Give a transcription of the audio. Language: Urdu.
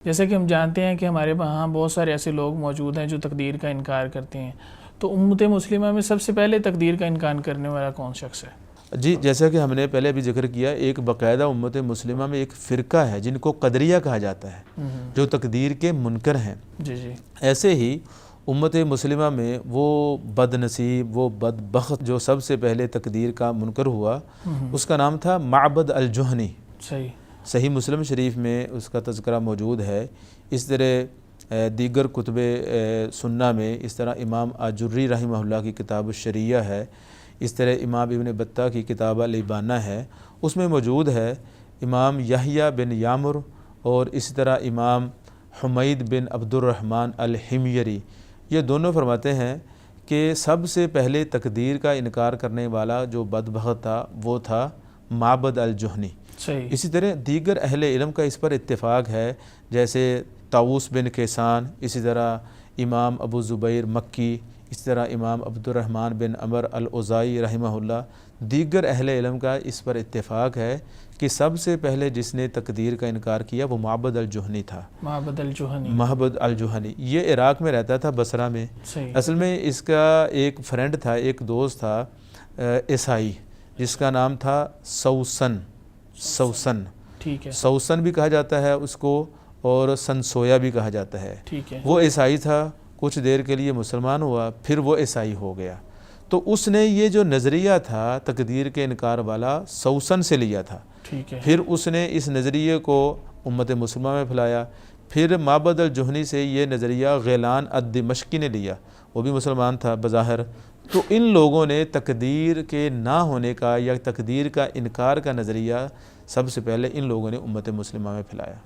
جیسا کہ ہم جانتے ہیں کہ ہمارے وہاں بہت سارے ایسے لوگ موجود ہیں جو تقدیر کا انکار کرتے ہیں، تو امت مسلمہ میں سب سے پہلے تقدیر کا انکار کرنے والا کون شخص ہے؟ جی، جیسا کہ ہم نے پہلے ابھی ذکر کیا، ایک باقاعدہ امت مسلمہ میں ایک فرقہ ہے جن کو قدریہ کہا جاتا ہے، جو تقدیر کے منکر ہیں۔ جی جی۔ ایسے ہی امت مسلمہ میں وہ بد نصیب، وہ بدبخت جو سب سے پہلے تقدیر کا منکر ہوا، اس کا نام تھا معبد الجہنی۔ صحیح مسلم شریف میں اس کا تذکرہ موجود ہے۔ اس طرح دیگر کتب سنہ میں، اس طرح امام آجری رحمہ اللہ کی کتاب الشریعہ ہے، اس طرح امام ابن بطہ کی کتاب الابانہ ہے، اس میں موجود ہے۔ امام یحییٰ بن یامر اور اسی طرح امام حمید بن عبد الرحمن الحمیری، یہ دونوں فرماتے ہیں کہ سب سے پہلے تقدیر کا انکار کرنے والا جو بدبخت تھا وہ تھا معبد الجہنی۔ اسی طرح دیگر اہل علم کا اس پر اتفاق ہے، جیسے طاؤس بن کیسان، اسی طرح امام ابو زبیر مکی، اس طرح امام عبد الرحمن بن عمر الاوزاعی رحمہ اللہ، دیگر اہل علم کا اس پر اتفاق ہے کہ سب سے پہلے جس نے تقدیر کا انکار کیا وہ معبد الجہنی تھا۔ معبد الجہنی یہ عراق میں رہتا تھا، بصرہ میں۔ اصل میں اس کا ایک فرینڈ تھا، ایک دوست تھا عیسائی، جس کا نام تھا سوسن۔ سوسن بھی کہا جاتا ہے اس کو، اور سنسویا بھی کہا جاتا ہے۔ وہ عیسائی تھا، کچھ دیر کے لیے مسلمان ہوا، پھر وہ عیسائی ہو گیا۔ تو اس نے یہ جو نظریہ تھا تقدیر کے انکار والا، سوسن سے لیا تھا۔ پھر اس نے اس نظریے کو امت مسلمہ میں پھیلایا۔ پھر معبد الجہنی سے یہ نظریہ غیلان الدمشقی نے لیا، وہ بھی مسلمان تھا بظاہر۔ تو ان لوگوں نے تقدیر کے نہ ہونے کا یا تقدیر کا انکار کا نظریہ سب سے پہلے ان لوگوں نے امت مسلمہ میں پھیلایا۔